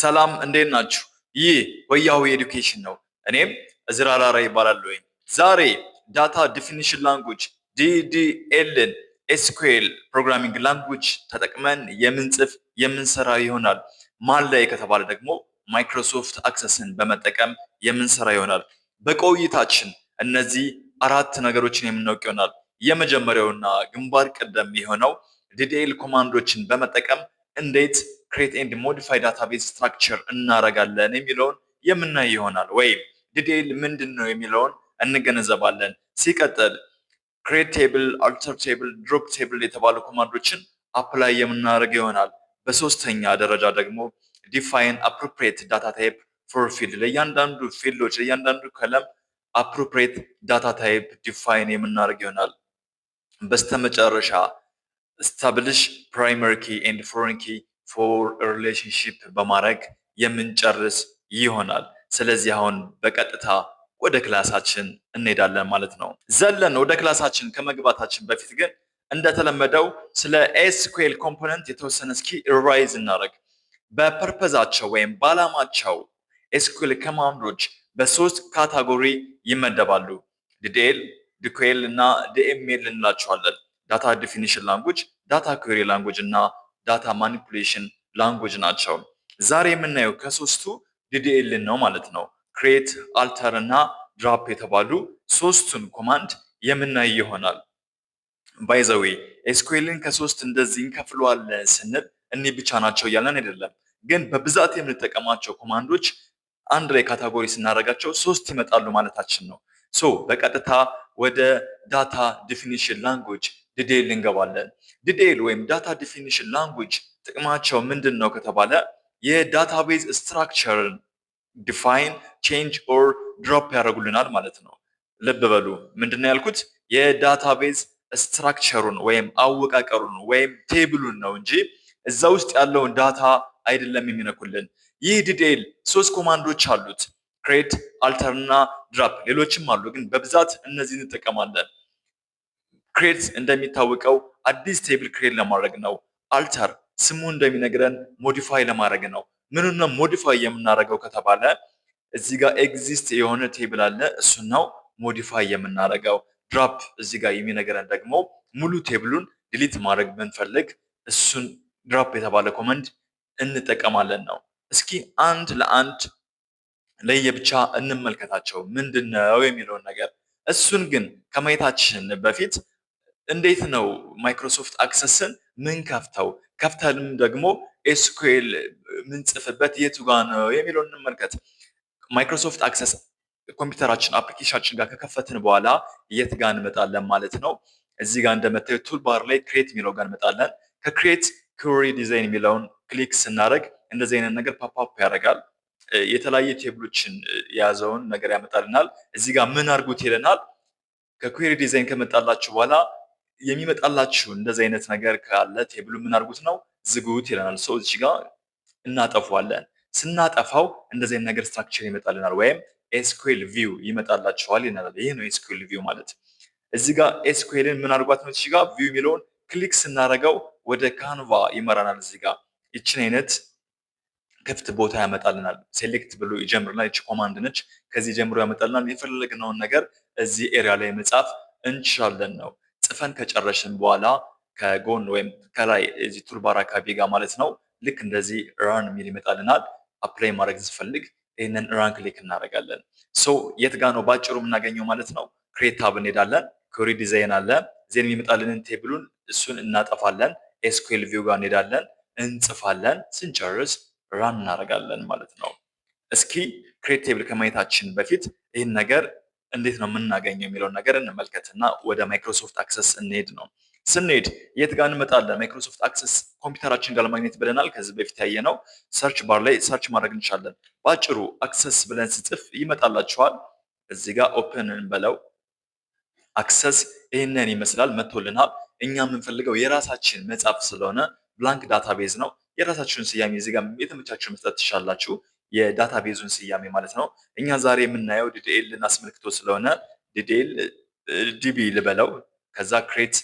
ሰላም እንዴት ናችሁ? ይህ ወያው ኤዱኬሽን ነው። እኔም እዝራራራ ይባላል። ዛሬ ዳታ ዲፊኒሽን ላንጉጅ ዲዲኤልን ኤስኩኤል ፕሮግራሚንግ ላንጉጅ ተጠቅመን የምንጽፍ የምንሰራ ይሆናል። ማን ላይ ከተባለ ደግሞ ማይክሮሶፍት አክሰስን በመጠቀም የምንሰራ ይሆናል። በቆይታችን እነዚህ አራት ነገሮችን የምናውቅ ይሆናል። የመጀመሪያውና ግንባር ቀደም የሆነው ዲዲኤል ኮማንዶችን በመጠቀም እንዴት ክሬት ኤንድ ሞዲፋይ ዳታቤዝ ስትራክቸር እናረጋለን የሚለውን የምናይ ይሆናል። ወይም ዲዲኤል ምንድን ነው የሚለውን እንገነዘባለን። ሲቀጥል ክሬት ቴብል፣ አልተር ቴብል፣ ድሮፕ ቴብል የተባሉ ኮማንዶችን አፕላይ የምናደርግ ይሆናል። በሶስተኛ ደረጃ ደግሞ ዲፋይን አፕሮፕሪየት ዳታ ታይፕ ፎር ፊልድ፣ ለእያንዳንዱ ፊልዶች ለእያንዳንዱ ከለም አፕሮፕሪየት ዳታ ታይፕ ዲፋይን የምናደርግ ይሆናል። በስተመጨረሻ ስታብሊሽ ፕራይመሪ ኪ ኤንድ ፎሬን ኪ ፎር ሪሌሽንሺፕ በማድረግ የምንጨርስ ይሆናል። ስለዚህ አሁን በቀጥታ ወደ ክላሳችን እንሄዳለን ማለት ነው። ዘለን ወደ ክላሳችን ከመግባታችን በፊት ግን እንደተለመደው ስለ ኤስኩኤል ኮምፖነንት የተወሰነ እስኪ ሪቫይዝ እናደርግ። በፐርፐዛቸው ወይም በዓላማቸው ኤስኩኤል ኮማንዶች በሶስት ካታጎሪ ይመደባሉ። ዲዲኤል፣ ዲኩኤል እና ዲኤምኤል እንላቸዋለን። ዳታ ዲፊኒሽን ላንጉጅ፣ ዳታ ኩዌሪ ላንጉጅ እና ዳታ ማኒፑሌሽን ላንጉጅ ናቸው። ዛሬ የምናየው ከሶስቱ ዲዲኤል ነው ማለት ነው። ክሬት፣ አልተር እና ድራፕ የተባሉ ሶስቱን ኮማንድ የምናይ ይሆናል። ባይ ዘ ዌይ ኤስኩኤልን ከሶስት እንደዚህ እንከፍለዋለን ስንል እኒህ ብቻ ናቸው እያለን አይደለም። ግን በብዛት የምንጠቀማቸው ኮማንዶች አንድ ላይ ካታጎሪ ስናደርጋቸው ሶስት ይመጣሉ ማለታችን ነው። ሶ በቀጥታ ወደ ዳታ ዲፊኒሽን ላንጉጅ ዲዲኤል እንገባለን። ዲዲኤል ወይም ዳታ ዲፊኒሽን ላንጉጅ ጥቅማቸው ምንድን ነው ከተባለ የዳታቤዝ ስትራክቸርን ዲፋይን፣ ቼንጅ ኦር ድሮፕ ያደርጉልናል ማለት ነው። ልብ በሉ ምንድነው ያልኩት? የዳታቤዝ ስትራክቸሩን ወይም አወቃቀሩን ወይም ቴብሉን ነው እንጂ እዛ ውስጥ ያለውን ዳታ አይደለም የሚነኩልን። ይህ ዲዲኤል ሶስት ኮማንዶች አሉት፣ ክሬት፣ አልተር እና ድራፕ። ሌሎችም አሉ ግን በብዛት እነዚህ እንጠቀማለን። ክሬት እንደሚታወቀው አዲስ ቴብል ክሬት ለማድረግ ነው። አልተር ስሙ እንደሚነግረን ሞዲፋይ ለማድረግ ነው። ምኑን ነው ሞዲፋይ የምናደርገው ከተባለ እዚህ ጋር ኤግዚስት የሆነ ቴብል አለ፣ እሱን ነው ሞዲፋይ የምናደርገው። ድራፕ እዚህ ጋር የሚነግረን ደግሞ ሙሉ ቴብሉን ዲሊት ማድረግ ብንፈልግ እሱን ድራፕ የተባለ ኮመንድ እንጠቀማለን ነው። እስኪ አንድ ለአንድ ለየብቻ እንመልከታቸው ምንድነው የሚለውን ነገር። እሱን ግን ከማየታችን በፊት እንዴት ነው ማይክሮሶፍት አክሰስን ምን ከፍተንም ደግሞ ኤስኩኤል ምንጽፍበት የቱ ጋ ነው የሚለውን እንመልከት። ማይክሮሶፍት አክሰስ ኮምፒውተራችን አፕሊኬሽናችን ጋር ከከፈትን በኋላ የት ጋር እንመጣለን ማለት ነው። እዚህ ጋር እንደምታዩት ቱል ባር ላይ ክሬት የሚለው ጋር እንመጣለን። ከክሬት ኩዌሪ ዲዛይን የሚለውን ክሊክ ስናደርግ እንደዚህ አይነት ነገር ፓፕ ያደርጋል። የተለያየ ቴብሎችን የያዘውን ነገር ያመጣልናል። እዚህ ጋር ምን አድርጉት ይለናል። ከኩዌሪ ዲዛይን ከመጣላችሁ በኋላ የሚመጣላችሁ እንደዚህ አይነት ነገር ካለ ቴብሉ ምን አድርጉት ነው ዝጉት ይለናል። ሰው እዚህ ጋር እናጠፋዋለን። ስናጠፋው እንደዚህ አይነት ነገር ስትራክቸር ይመጣልናል፣ ወይም ኤስኩኤል ቪው ይመጣላችኋል ይላል። ይሄ ነው ኤስኩኤል ቪው ማለት። እዚህ ጋር ኤስኩኤልን ምን አድርጓት ነው እዚህ ጋር ቪው የሚለውን ክሊክ ስናደርገው ወደ ካንቫ ይመራናል። እዚህ ጋር ይችን አይነት ክፍት ቦታ ያመጣልናል። ሴሌክት ብሎ ይጀምርናል። ይች ኮማንድ ነች። ከዚህ ጀምሮ ያመጣልናል። የፈለግነውን ነገር እዚህ ኤሪያ ላይ መጻፍ እንችላለን ነው። ጽፈን ከጨረስን በኋላ ከጎን ወይም ከላይ እዚህ ቱልባር አካባቢ ጋር ማለት ነው ልክ እንደዚህ ራን የሚል ይመጣልናል። አፕላይ ማድረግ ስፈልግ ይህንን ራን ክሊክ እናደርጋለን። ሶ የት ጋር ነው ባጭሩ የምናገኘው ማለት ነው። ክሬት ታብ እንሄዳለን። ኩዌሪ ዲዛይን አለ። ዜን የሚመጣልንን ቴብሉን እሱን እናጠፋለን። ኤስኩኤል ቪው ጋር እንሄዳለን፣ እንጽፋለን። ስንጨርስ ራን እናደርጋለን ማለት ነው። እስኪ ክሬት ቴብል ከማየታችን በፊት ይህን ነገር እንዴት ነው የምናገኘው የሚለውን ነገር እንመልከትና ወደ ማይክሮሶፍት አክሰስ እንሄድ ነው። ስንሄድ የት ጋር እንመጣለን? ማይክሮሶፍት አክሰስ ኮምፒውተራችን ጋር ለማግኘት ብለናል። ከዚህ በፊት ያየነው ሰርች ባር ላይ ሰርች ማድረግ እንችላለን። በአጭሩ አክሰስ ብለን ስጽፍ ይመጣላችኋል። እዚህ ጋር ኦፕን እንበለው። አክሰስ ይህንን ይመስላል መጥቶልናል። እኛ የምንፈልገው የራሳችን መጻፍ ስለሆነ ብላንክ ዳታቤዝ ነው። የራሳችሁን ስያሜ እዚህ ጋር የተመቻችሁ መስጠት ትችላላችሁ፣ የዳታቤዙን ስያሜ ማለት ነው። እኛ ዛሬ የምናየው ዲዲኤልን አስመልክቶ ስለሆነ ዲዲኤል ዲቢ ልበለው። ከዛ ክሬት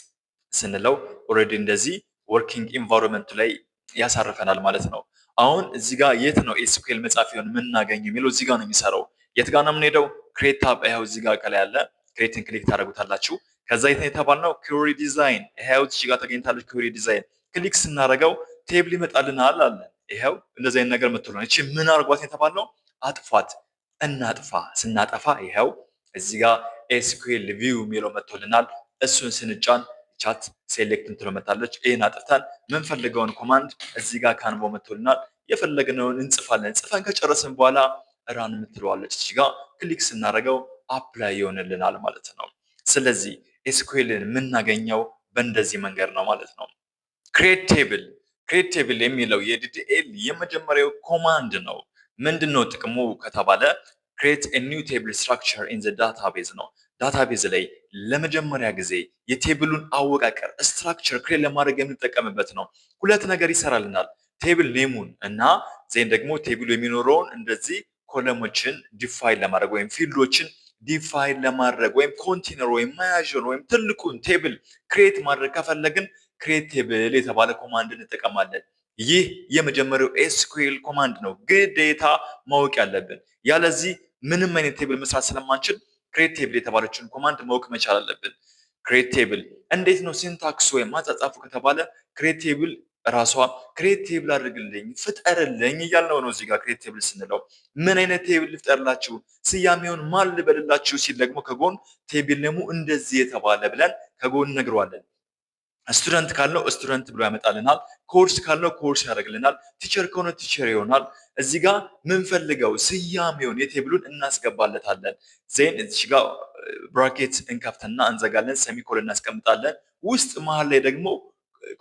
ስንለው ኦልሬዲ እንደዚህ ወርኪንግ ኢንቫይሮንመንት ላይ ያሳርፈናል ማለት ነው። አሁን እዚህ ጋር የት ነው ኤስኩኤል መጻፊያውን የምናገኘው የሚለው እዚህ ጋር ነው የሚሰራው። የት ጋር ነው የምንሄደው? ክሬት ታብ ይኸው እዚህ ጋር ከላይ ያለ ክሬትን ክሊክ ታደርጉታላችሁ። ከዛ የት ነው የተባልነው? ኩዌሪ ዲዛይን ይኸው እዚህ ጋር ተገኝታለች። ኩዌሪ ዲዛይን ክሊክ ስናደርገው ቴብል ይመጣልናል አለ። ይኸው እንደዚህ አይነት ነገር መጥቶልናል። እቺ ምን አድርጓት የተባልነው? አጥፏት። እናጥፋ። ስናጠፋ ይኸው እዚህ ጋር ኤስኩኤል ቪው የሚለው መጥቶልናል። እሱን ስንጫን ቻት ሴሌክት እንትሎ መጣለች። ይሄን አጥፍተን የምንፈልገውን ኮማንድ እዚህ ጋር ካንቮ መጥቶልናል። የፈለግነውን እንጽፋለን። ጽፈን ከጨረስን በኋላ ራን የምትለዋለች እዚህ ጋር ክሊክ ስናደርገው አፕላይ ይሆንልናል ማለት ነው። ስለዚህ ኤስኩኤልን የምናገኘው በእንደዚህ መንገድ ነው ማለት ነው። ክሬት ቴብል የሚለው የዲዲኤል የመጀመሪያው ኮማንድ ነው። ምንድነው ጥቅሙ ከተባለ ክሬት ኤ ኒው ቴብል ስትራክቸር ኢን ዘ ዳታቤዝ ነው። ዳታቤዝ ላይ ለመጀመሪያ ጊዜ የቴብሉን አወቃቀር ስትራክቸር ክሬት ለማድረግ የምንጠቀምበት ነው። ሁለት ነገር ይሰራልናል። ቴብል ኔሙን እና ዜን ደግሞ ቴብሉ የሚኖረውን እንደዚህ ኮለሞችን ዲፋይን ለማድረግ ወይም ፊልዶችን ዲፋይን ለማድረግ ወይም ኮንቴነር ወይም መያዣን ወይም ትልቁን ቴብል ክሬት ማድረግ ከፈለግን ክሬት ቴብል የተባለ ኮማንድ እንጠቀማለን። ይህ የመጀመሪያው ኤስኩኤል ኮማንድ ነው፣ ግዴታ ማወቅ ያለብን። ያለዚህ ምንም አይነት ቴብል መስራት ስለማንችል ክሬት ቴብል የተባለችውን ኮማንድ ማወቅ መቻል አለብን። ክሬት ቴብል እንዴት ነው ሲንታክስ ወይም አጻጻፉ ከተባለ ክሬት ቴብል ራሷ ክሬት ቴብል አድርግልኝ ፍጠርልኝ እያልነው ነው። እዚህ ጋር ክሬት ቴብል ስንለው ምን አይነት ቴብል ልፍጠርላችሁ፣ ስያሜውን ማን ልበልላችሁ ሲል ደግሞ ከጎን ቴብል ኔሙ እንደዚህ የተባለ ብለን ከጎን ነግረዋለን። ስቱደንት ካለው ስቱደንት ብሎ ያመጣልናል። ኮርስ ካለው ኮርስ ያደርግልናል። ቲቸር ከሆነ ቲቸር ይሆናል። እዚህ ጋር ምንፈልገው ስያሜውን የቴብሉን እናስገባለታለን። ዜን እዚህ ጋር ብራኬት እንከፍትና እንዘጋለን። ሰሚኮለን እናስቀምጣለን። ውስጥ መሀል ላይ ደግሞ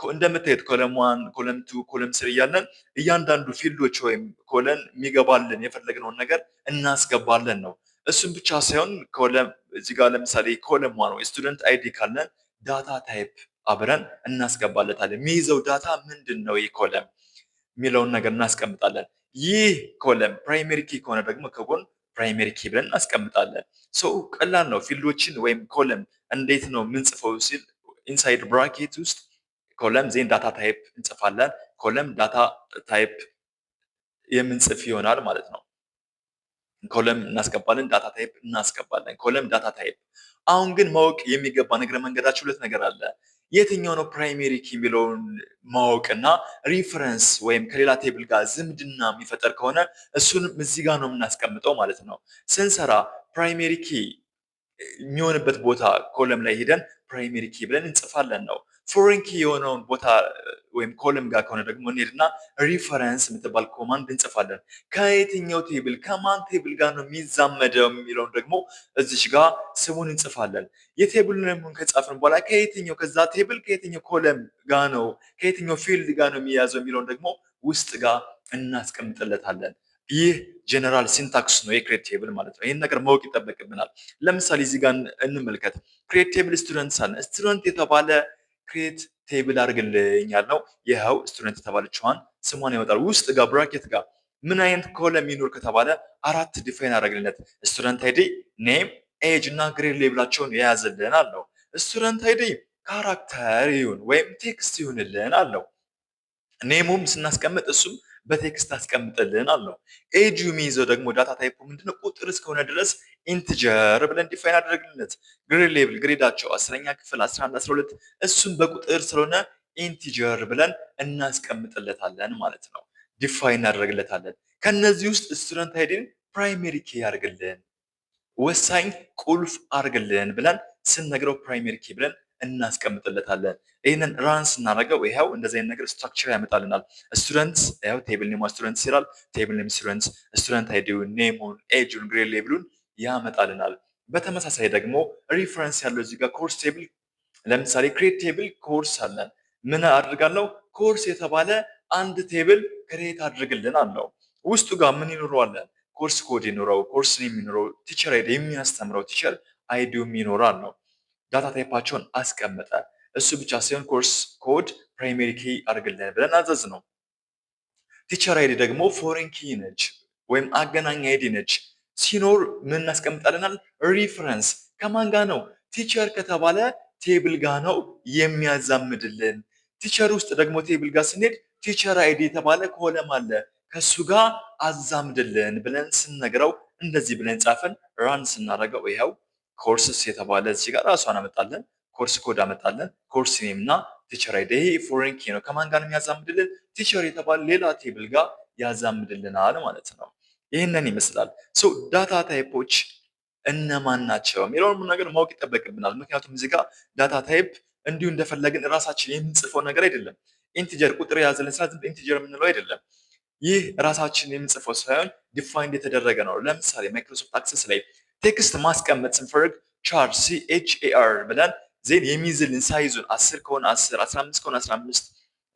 እንደምታዩት ኮለም 1 ኮለም 2 ኮለም 3 እያለን እያንዳንዱ ፊልዶች ወይም ኮለን የሚገባልን የፈለግነውን ነገር እናስገባለን ነው። እሱም ብቻ ሳይሆን ኮለም እዚህ ጋር ለምሳሌ ኮለም 1 ወይ ስቱደንት አይዲ ካለን ዳታ ታይፕ አብረን እናስገባለታለን። የሚይዘው ዳታ ምንድን ነው ይህ ኮለም የሚለውን ነገር እናስቀምጣለን። ይህ ኮለም ፕራይመሪ ኪ ከሆነ ደግሞ ከጎን ፕራይመሪ ኪ ብለን እናስቀምጣለን። ሶ ቀላል ነው። ፊልዶችን ወይም ኮለም እንዴት ነው የምንጽፈው ሲል ኢንሳይድ ብራኬት ውስጥ ኮለም ዜን ዳታ ታይፕ እንጽፋለን። ኮለም ዳታ ታይፕ የምንጽፍ ይሆናል ማለት ነው። ኮለም እናስገባለን፣ ዳታ ታይፕ እናስገባለን። ኮለም ዳታ ታይፕ። አሁን ግን ማወቅ የሚገባ ነገር መንገዳችሁ ሁለት ነገር አለ። የትኛው ነው ፕራይሜሪ ኪ የሚለውን ማወቅና ሪፈረንስ ወይም ከሌላ ቴብል ጋር ዝምድና የሚፈጠር ከሆነ እሱንም እዚህ ጋር ነው የምናስቀምጠው ማለት ነው። ስንሰራ ፕራይሜሪ ኪ የሚሆንበት ቦታ ኮለም ላይ ሄደን ፕራይሜሪ ኪ ብለን እንጽፋለን ነው። ፎሬን ኪ የሆነውን ቦታ ወይም ኮለም ጋር ከሆነ ደግሞ እንሄድና ሪፈረንስ የምትባል ኮማንድ እንጽፋለን። ከየትኛው ቴብል ከማን ቴብል ጋር ነው የሚዛመደው የሚለውን ደግሞ እዚሽ ጋር ስሙን እንጽፋለን። የቴብሉን ከጻፍን በኋላ ከየትኛው ከዛ ቴብል ከየትኛው ኮለም ጋር ነው ከየትኛው ፊልድ ጋር ነው የሚያዘው የሚለውን ደግሞ ውስጥ ጋር እናስቀምጥለታለን። ይህ ጀነራል ሲንታክስ ነው የክሬት ቴብል ማለት ነው። ይህን ነገር ማወቅ ይጠበቅብናል። ለምሳሌ እዚህ ጋር እንመልከት። ክሬት ቴብል ስቱደንት ሳለ ስቱደንት የተባለ ክሬት ቴብል አድርግልኝ ያልነው ይኸው ስቱደንት የተባለችዋን ስሟን ያወጣል። ውስጥ ጋር ብራኬት ጋር ምን አይነት ኮለም ይኖር ከተባለ አራት ዲፋይን አደረግልነት። ስቱደንት አይዲ፣ ኔም፣ ኤጅ እና ግሬድ ሌብላቸውን የያዝልን አለው። ስቱደንት አይዲ ካራክተር ይሁን ወይም ቴክስት ይሁንልን አለው። ኔሙም ስናስቀምጥ እሱም በቴክስት አስቀምጥልን አለው። ኤጁ የሚይዘው ደግሞ ዳታ ታይፑ ምንድነው? ቁጥር እስከሆነ ድረስ ኢንቲጀር ብለን ዲፋይን አደረግልነት። ግሬድ ሌብል ግሬዳቸው 10ኛ ክፍል 11 12 እሱም በቁጥር ስለሆነ ኢንቲጀር ብለን እናስቀምጥለታለን ማለት ነው። ዲፋይን እናደርግለታለን። ከነዚህ ውስጥ ስቱደንት አይዲን ፕራይሜሪ ኪ ያርግልን፣ ወሳኝ ቁልፍ አርግልን ብለን ስንነግረው ፕራይሜሪ ኪ ብለን እናስቀምጥለታለን። ይህንን ራን ስናደርገው ይኸው እንደዚህ አይነት ነገር ስትራክቸር ያመጣልናል። ስቱደንት ይኸው ቴብል ኔም ስቱደንት ይላል። ቴብል ኔም ስቱደንት፣ ስቱደንት አይዲውን፣ ኔሙን፣ ኤጁን፣ ግሬድ ሌብሉን ያመጣልናል። በተመሳሳይ ደግሞ ሪፈረንስ ያለው እዚህ ጋር ኮርስ ቴብል ለምሳሌ ክሬት ቴብል ኮርስ አለን። ምን አድርጋለሁ? ኮርስ የተባለ አንድ ቴብል ክሬት አድርግልን አለው። ውስጡ ጋር ምን ይኖረዋለን? ኮርስ ኮድ ይኖረው፣ ኮርስ የሚኖረው፣ ቲቸር አይዲ የሚያስተምረው ቲቸር አይዲውም ይኖራል ነው። ዳታ ታይፓቸውን አስቀመጠ። እሱ ብቻ ሳይሆን ኮርስ ኮድ ፕራይሜሪ ኪ አድርግልን ብለን አዘዝ ነው። ቲቸር አይዲ ደግሞ ፎሬን ኪ ነች ወይም አገናኝ አይዲ ነች። ሲኖር ምን እናስቀምጣልናል? ሪፈረንስ ከማን ጋር ነው? ቲቸር ከተባለ ቴብል ጋር ነው የሚያዛምድልን። ቲቸር ውስጥ ደግሞ ቴብል ጋር ስንሄድ ቲቸር አይዲ የተባለ ኮለም አለ። ከሱ ጋር አዛምድልን ብለን ስንነግረው እንደዚህ ብለን ጻፈን። ራን ስናደርገው ይኸው ኮርስስ የተባለ እዚህ ጋር ራሷን አመጣለን። ኮርስ ኮድ አመጣለን። ኮርስ ኔም እና ቲቸር አይዲ። ይሄ ፎሬን ኪ ነው። ከማን ጋር የሚያዛምድልን? ቲቸር የተባለ ሌላ ቴብል ጋር ያዛምድልናል ማለት ነው። ይህንን ይመስላል። ዳታ ታይፖች እነማን ናቸው የሚለውን ነገር ማወቅ ይጠበቅብናል። ምክንያቱም እዚህ ጋር ዳታ ታይፕ እንዲሁ እንደፈለግን ራሳችን የምንጽፈው ነገር አይደለም። ኢንቲጀር ቁጥር የያዘልን ስራ ዝም ኢንቲጀር የምንለው አይደለም። ይህ ራሳችን የምንጽፈው ሳይሆን ዲፋይንድ የተደረገ ነው። ለምሳሌ ማይክሮሶፍት አክሰስ ላይ ቴክስት ማስቀመጥ ስንፈልግ ቻር CHAR ብለን ዜን የሚይዝልን ሳይዙን 10 ከሆነ 10፣ 15 ከሆነ 15፣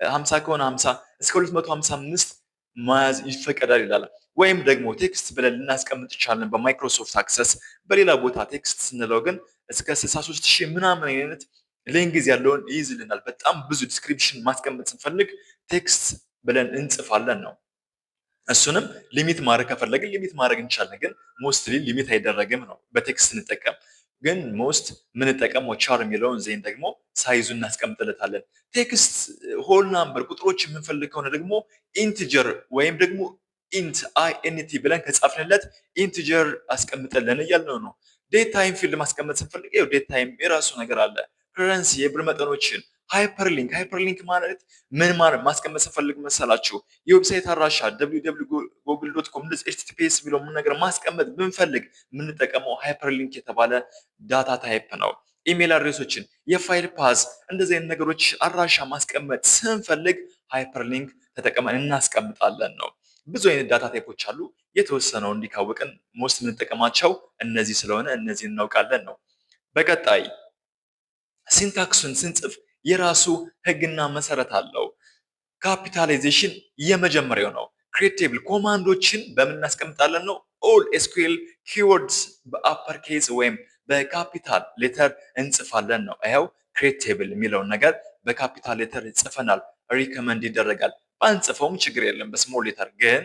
50 ከሆነ 50 እስከ 255 መያዝ ይፈቀዳል ይላል። ወይም ደግሞ ቴክስት ብለን ልናስቀምጥ ይቻላል በማይክሮሶፍት አክሰስ። በሌላ ቦታ ቴክስት ስንለው ግን እስከ 63000 ምናምን አይነት ሌንግዝ ያለውን ይይዝልናል። በጣም ብዙ ዲስክሪፕሽን ማስቀመጥ ስንፈልግ ቴክስት ብለን እንጽፋለን ነው። እሱንም ሊሚት ማድረግ ከፈለግን ሊሚት ማድረግ እንችላለን፣ ግን ሞስትሊ ሊሚት አይደረግም ነው። በቴክስት እንጠቀም ግን ሞስት ምንጠቀመው ቻር የሚለውን ዜን ደግሞ ሳይዙ እናስቀምጥለታለን። ቴክስት ሆል ናምበር ቁጥሮች የምንፈልግ ከሆነ ደግሞ ኢንቲጀር ወይም ደግሞ ኢንት INT ብለን ከጻፍንለት ኢንቲጀር አስቀምጠልን እያልነው ነው። ዴት ታይም ፊልድ ማስቀመጥ ስንፈልግ ይኸው ዴት ታይም የራሱ ነገር አለ። ከረንሲ የብር መጠኖችን ሃይፐርሊንክ ማለት ምን ማለት ማስቀመጥ ስንፈልግ መሰላችሁ? የዌብሳይት አድራሻ www.google.com HTTPS የሚለው ምን ነገር ማስቀመጥ ብንፈልግ የምንጠቀመው ሃይፐርሊንክ የተባለ ዳታ ታይፕ ነው። ኢሜል አድሬሶችን፣ የፋይል ፓዝ እንደዚህ አይነት ነገሮች አድራሻ ማስቀመጥ ስንፈልግ ሃይፐርሊንክ ተጠቅመን እናስቀምጣለን ነው። ብዙ አይነት ዳታ ታይፖች አሉ። የተወሰነው እንዲካወቅን ሞስት የምንጠቀማቸው እነዚህ ስለሆነ እነዚህ እናውቃለን ነው። በቀጣይ ሲንታክሱን ስንጽፍ የራሱ ህግና መሰረት አለው። ካፒታላይዜሽን የመጀመሪያው ነው። ክሬት ቴብል ኮማንዶችን በምን እናስቀምጣለን ነው። ኦል ኤስኩኤል ኪወርድስ በአፐር ኬዝ ወይም በካፒታል ሌተር እንጽፋለን ነው። ይኸው ክሬት ቴብል የሚለውን ነገር በካፒታል ሌተር ጽፈናል። ሪከመንድ ይደረጋል። ባንጽፈውም ችግር የለም። በስሞል ሌተር ግን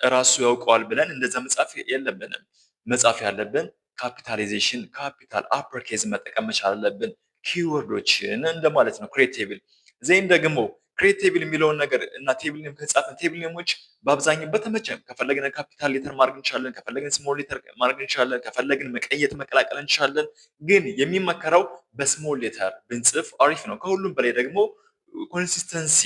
እራሱ ያውቀዋል ብለን እንደዛ መጻፍ የለብንም። መጻፍ ያለብን ካፒታላይዜሽን ካፒታል አፐር ኬዝ መጠቀም መቻል አለብን። ኪወርዶችን እንደማለት ነው። ክሬት ቴብል ዜን ደግሞ ክሬት ቴብል የሚለውን ነገር እና ቴብል ኔም ከጻፍን ቴብል ኔሞች በአብዛኛው በተመቸን ከፈለግን ካፒታል ሌተር ማድረግ እንችላለን፣ ከፈለግን ስሞል ሌተር ማድረግ እንችላለን፣ ከፈለግን መቀየጥ መቀላቀል እንችላለን። ግን የሚመከረው በስሞል ሌተር ብንጽፍ አሪፍ ነው። ከሁሉም በላይ ደግሞ ኮንሲስተንሲ